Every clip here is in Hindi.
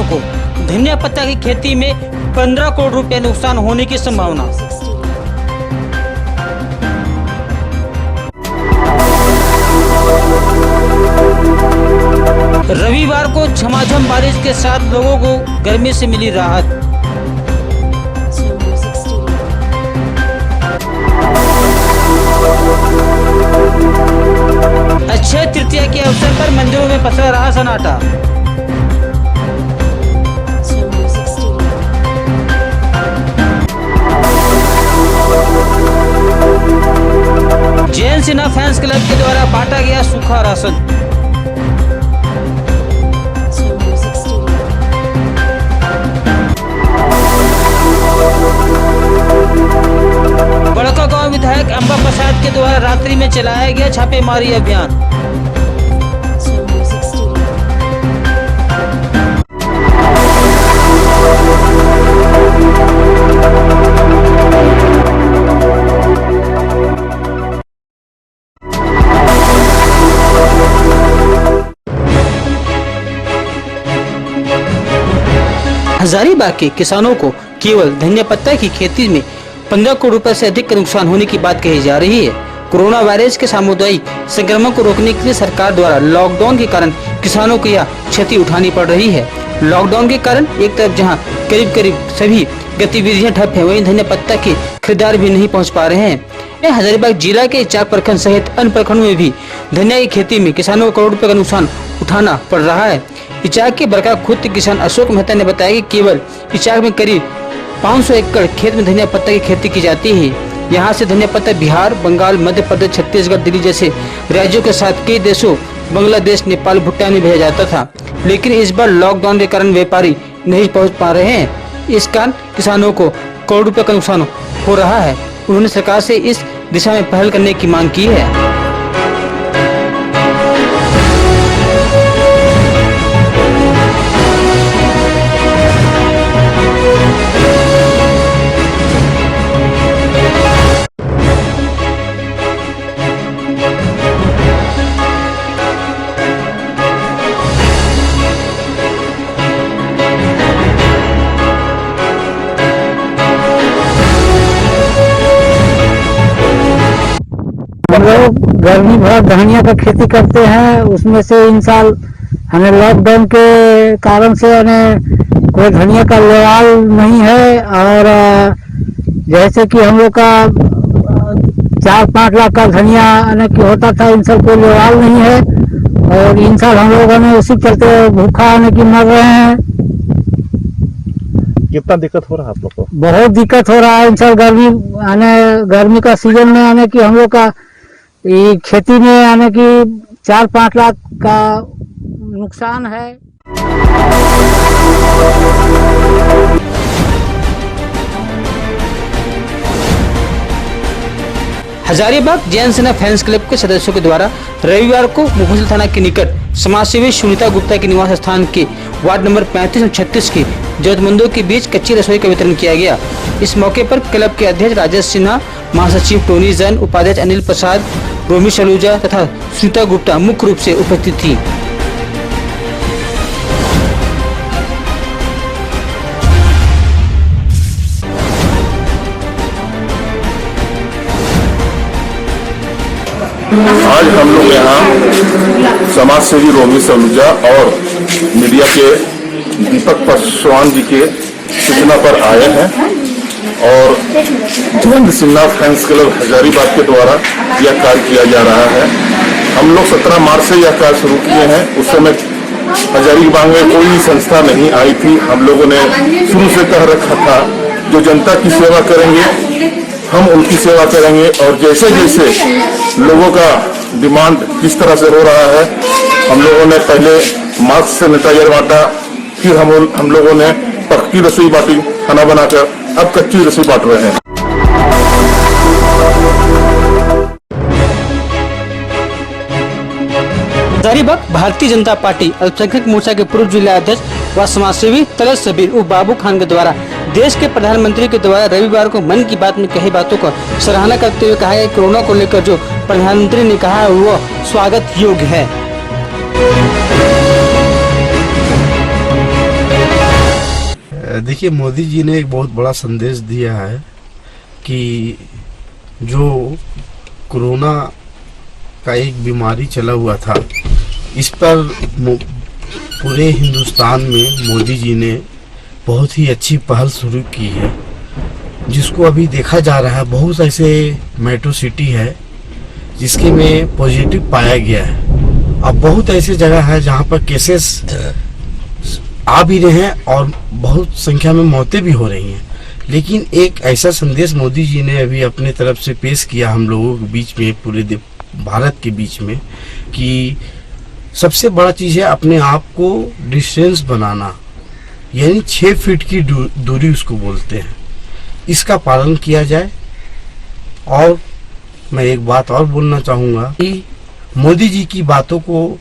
किसानों को धनिया पत्ता की खेती में 15 करोड़ रुपए नुकसान होने की संभावना। रविवार को झमाझम बारिश के साथ लोगों को गर्मी से मिली राहत। अक्षय तृतीया के अवसर पर मंदिरों में पसरा रहा सन्नाटा। जैन सिन्हा फैंस क्लब के द्वारा बांटा गया सूखा राशन। बड़कागांव विधायक अंबा प्रसाद के द्वारा रात्रि में चलाया गया छापेमारी अभियान। हजारीबाग के किसानों को केवल धनिया पत्ता की खेती में 15 करोड़ रुपए से अधिक का नुकसान होने की बात कही जा रही है। कोरोना वायरस के सामुदायिक संक्रमण को रोकने के लिए सरकार द्वारा लॉकडाउन के कारण किसानों को यह क्षति उठानी पड़ रही है। लॉकडाउन के कारण एक तरफ जहां करीब सभी गतिविधियां ठप है, वहीं धनिया पत्ता के खरीदार भी नहीं पहुंच पा रहे हैं। हजारीबाग जिला के इचाक प्रखंड सहित अन्य प्रखंडों में भी धनिया की खेती में किसानों को करोड़ रुपए का नुकसान उठाना पड़ रहा है। इचाक के बरका खुद किसान अशोक मेहता ने बताया कि केवल इचाक में करीब 500 एकड़ खेत में धनिया पत्ता की खेती की जाती है। यहाँ से धनिया पत्ता बिहार, बंगाल, मध्य प्रदेश, छत्तीसगढ़, दिल्ली जैसे राज्यों के साथ कई देशों बांग्लादेश, नेपाल, भूटान में भेजा जाता था, लेकिन इस बार लॉकडाउन के कारण व्यापारी नहीं पहुँच पा रहे हैं। इस कारण किसानों को करोड़ रुपए का नुकसान हो रहा है। उन्होंने सरकार से इस दिशा में पहल करने की मांग की है। हम लोग गर्मी भर धनिया का खेती करते हैं। उसमें से इन साल हमें लॉकडाउन के कारण से कोई धनिया का लेवाल नहीं है, और जैसे कि हम लोग का 4-5 लाख का धनिया की होता था, इन साल कोई लेवाल नहीं है, और इन साल हम लोगों ने उसी चलते भूखा की मर रहे हैं। कितना दिक्कत हो रहा है आप लोग को? बहुत दिक्कत हो रहा है इन साल गर्मी का सीजन में कि हम लोग का ये खेती में 4-5 लाख का नुकसान है। हजारीबाग जैन सिन्हा फैंस क्लब के सदस्यों के द्वारा रविवार को मुफस्सिल थाना के निकट समाजसेवी सुनीता गुप्ता के निवास स्थान के वार्ड नंबर 35 और 36 के जरूरतमंदों के बीच कच्ची रसोई का वितरण किया गया। इस मौके पर क्लब के अध्यक्ष राजेश सिन्हा, महासचिव टोनी जैन, उपाध्यक्ष अनिल प्रसाद, रोमी सलूजा तथा सुनीता गुप्ता मुख्य रूप से उपस्थित थी। आज हम लोग यहाँ समाज सेवी रोमी सलूजा और मीडिया के दीपक पासवान जी के सूचना पर आए हैं, और जैन सिन्हा फैंस क्लब हजारीबाग के द्वारा यह कार्य किया जा रहा है। हम लोग 17 मार्च से यह कार्य शुरू किए हैं। उस समय हजारीबाग में कोई संस्था नहीं आई थी। हम लोगों ने शुरू से कह रखा था जो जनता की सेवा करेंगे हम उनकी सेवा करेंगे, और जैसे जैसे लोगों का डिमांड किस तरह से हो रहा है, हम लोगों ने पहले मास्क सैनिटाइजर बांटा, फिर हम लोगों ने पक्की रसोई बांटी खाना बनाकर, अब कच्ची रसोई बांट रहे हैं। हजारीबाग भारतीय जनता पार्टी अल्पसंख्यक मोर्चा के पूर्व जिला अध्यक्ष व समाजसेवी तलत सबीर उर्फ बाबू खान के द्वारा देश के प्रधानमंत्री के द्वारा रविवार को मन की बात में कही बातों का सराहना करते हुए कहा है कि कोरोना को लेकर जो प्रधानमंत्री ने कहा है वो स्वागत योग्य है। देखिए, मोदी जी ने एक बहुत बड़ा संदेश दिया है कि जो कोरोना का एक बीमारी चला हुआ था, इस पर पूरे हिंदुस्तान में मोदी जी ने बहुत ही अच्छी पहल शुरू की है, जिसको अभी देखा जा रहा है। बहुत ऐसे मेट्रो सिटी है जिसके में पॉजिटिव पाया गया है। अब बहुत ऐसे जगह है जहाँ पर केसेस आ भी रहे हैं और बहुत संख्या में मौतें भी हो रही हैं। लेकिन एक ऐसा संदेश मोदी जी ने अभी अपने तरफ से पेश किया हम लोगों के बीच में, पूरे भारत के बीच में, कि सबसे बड़ा चीज़ है अपने आप को डिस्टेंस बनाना, यानी 6 फीट की दूरी उसको बोलते हैं। इसका पालन किया जाए। और मैं एक बात और बोलना चाहूँगा कि मोदी जी की बातों को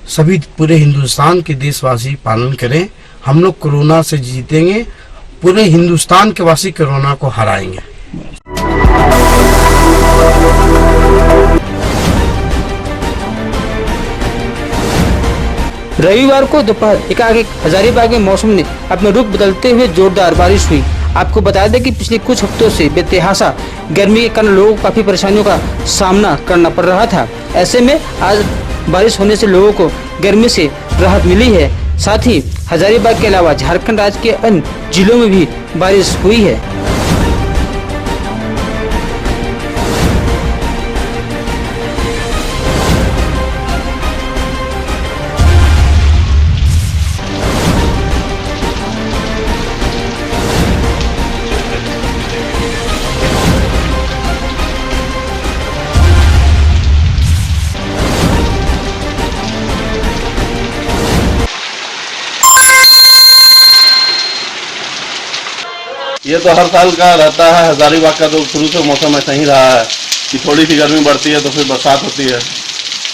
सभी पूरे हिंदुस्तान के देशवासी पालन करें। हम लोग कोरोना से जीतेंगे, पूरे हिंदुस्तान के वासी कोरोना को हराएंगे। रविवार को दोपहर एकाएक हजारीबाग में मौसम ने अपना रुख बदलते हुए जोरदार बारिश हुई। आपको बता दें कि पिछले कुछ हफ्तों से बेतहाशा गर्मी के कारण लोगों को काफी परेशानियों का सामना करना पड़ रहा था। ऐसे में आज बारिश होने से लोगों को गर्मी से राहत मिली है। साथ ही हजारीबाग के अलावा झारखंड राज्य के अन्य जिलों में भी बारिश हुई है। ये तो हर साल का रहता है। हजारीबाग का तो शुरू से मौसम ऐसा ही रहा है कि थोड़ी सी गर्मी बढ़ती है तो फिर बरसात होती है।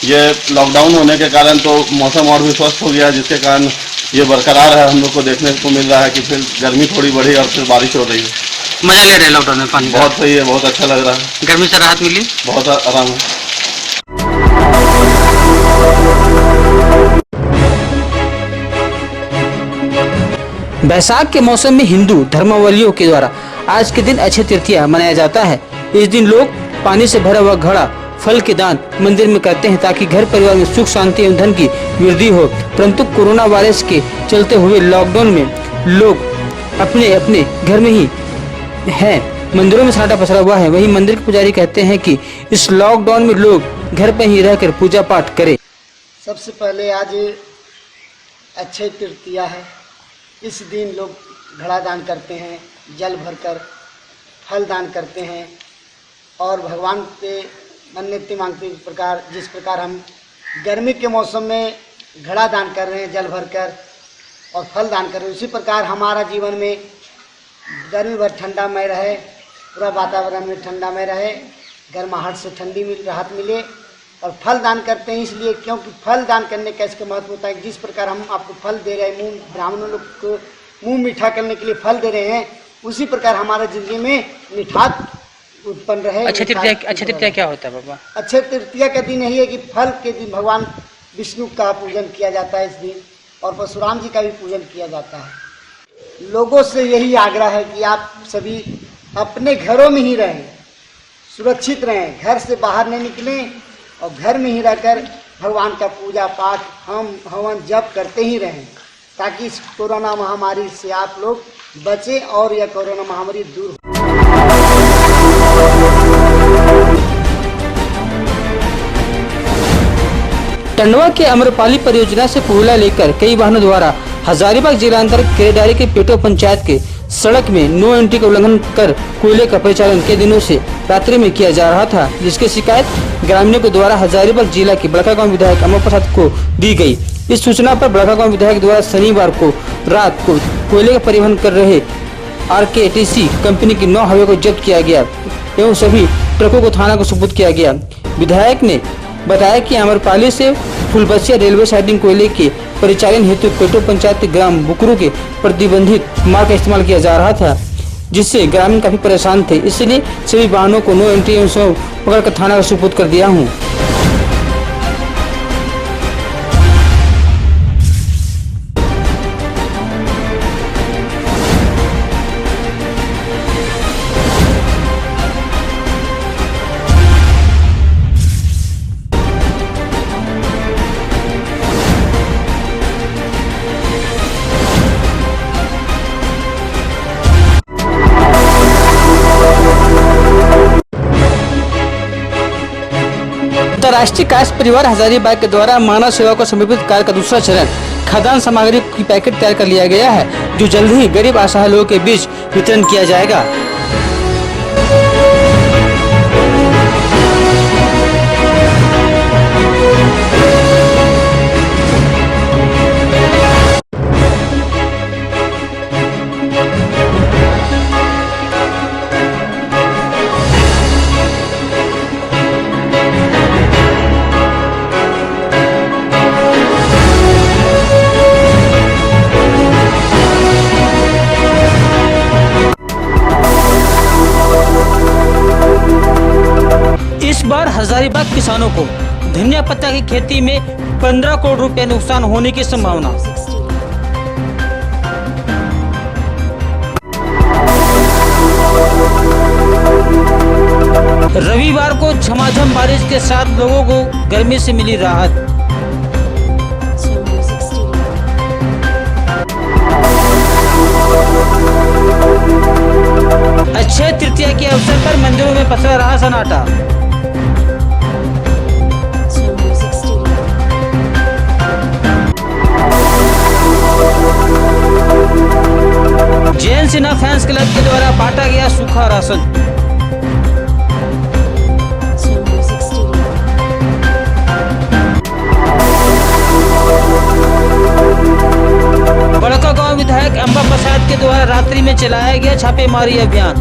ये लॉकडाउन होने के कारण तो मौसम और भी स्वस्थ हो गया, जिसके कारण ये बरकरार है। हम लोग को देखने को मिल रहा है कि फिर गर्मी थोड़ी बढ़ी और फिर बारिश हो रही है। मजा ले रहे हैं लॉकडाउन में पानी का? बहुत सही है, बहुत अच्छा लग रहा है। गर्मी से राहत मिली, बहुत आराम है। बैसाख के मौसम में हिंदू धर्मावलंबियों के द्वारा आज के दिन अक्षय तृतीया मनाया जाता है। इस दिन लोग पानी से भरा हुआ घड़ा फल के दान मंदिर में करते हैं ताकि घर परिवार में सुख शांति एवं धन की वृद्धि हो। परंतु कोरोना वायरस के चलते हुए लॉकडाउन में लोग अपने अपने घर में ही हैं। मंदिरों में सन्नाटा पसरा हुआ है। वहीं मंदिर के पुजारी कहते हैं कि इस लॉकडाउन में लोग घर पर ही रहकर पूजा पाठ करें। सबसे पहले आज अक्षय तृतीया है। इस दिन लोग घड़ा दान करते हैं, जल भरकर फल दान करते हैं और भगवान से मन्नतें मांगते हैं। जिस प्रकार हम गर्मी के मौसम में घड़ा दान कर रहे हैं जल भरकर और फल दान कर रहे हैं, उसी प्रकार हमारा जीवन में गर्मी भर ठंडामय रहे, पूरा वातावरण में ठंडामय रहे, गर्माहट से राहत मिले। और फल दान करते हैं इसलिए क्योंकि फल दान करने का इसका महत्व होता है। जिस प्रकार हम आपको फल दे रहे हैं, ब्राह्मणों लोग को मुँह मीठा करने के लिए फल दे रहे हैं, उसी प्रकार हमारे जिंदगी में मिठास उत्पन्न रहे। अक्षय तृतीया क्या होता है बाबा? अक्षय तृतीया का दिन यही है कि फल के दिन भगवान विष्णु का पूजन किया जाता है इस दिन, और परशुराम जी का भी पूजन किया जाता है। लोगों से यही आग्रह है कि आप सभी अपने घरों में ही रहें, सुरक्षित रहें, घर से बाहर नहीं निकलें और घर में ही रहकर भगवान का पूजा पाठ हम हवन जप करते ही रहें, ताकि इस कोरोना महामारी से आप लोग बचें और यह कोरोना महामारी दूर हो। टंडवा के अमरपाली परियोजना से कोयला लेकर कई वाहनों द्वारा हजारीबाग जिला अंतर्गत केरेडारी के पेटो पंचायत के सड़क में नो एंट्री का उल्लंघन कर कोयले का परिचालन कई दिनों से रात्रि में किया जा रहा था, जिसकी शिकायत ग्रामीणों के द्वारा हजारीबाग जिला के बड़कागांव विधायक अमर प्रसाद को दी गई। इस सूचना पर बड़कागांव विधायक द्वारा शनिवार को रात को कोयले का परिवहन कर रहे RKTC कंपनी की 9 हाईवे को जब्त किया गया एवं सभी ट्रकों को थाना को सुपुर्द किया गया। विधायक ने बताया कि अमरपाली से फुलबसिया रेलवे साइडिंग कोयले के परिचालन हेतु पेटो पंचायत के ग्राम बुकरू के प्रतिबंधित मार्ग का इस्तेमाल किया जा रहा था, जिससे ग्रामीण काफी परेशान थे। इसलिए सभी वाहनों को नो एंट्री एवं पकड़कर थाना का सुपुर्द कर दिया हूँ। राष्ट्रीय कायस्थ परिवार हजारीबाग के द्वारा मानव सेवा को समर्पित कार्य का दूसरा चरण खाद्यान्न सामग्री की पैकेट तैयार कर लिया गया है, जो जल्द ही गरीब असहाय लोगों के बीच वितरण किया जाएगा। इस बार हजारीबाग किसानों को धनिया पत्ता की खेती में 15 करोड़ रुपए नुकसान होने की संभावना। रविवार को झमाझम बारिश के साथ लोगों को गर्मी से मिली राहत। अक्षय तृतीया के अवसर पर मंदिरों में पसरा रहा सन्नाटा। जैन सिन्हा फैंस क्लब के द्वारा बांटा गया सूखा राशन। बड़कागांव विधायक अंबा प्रसाद के द्वारा रात्रि में चलाया गया छापेमारी अभियान।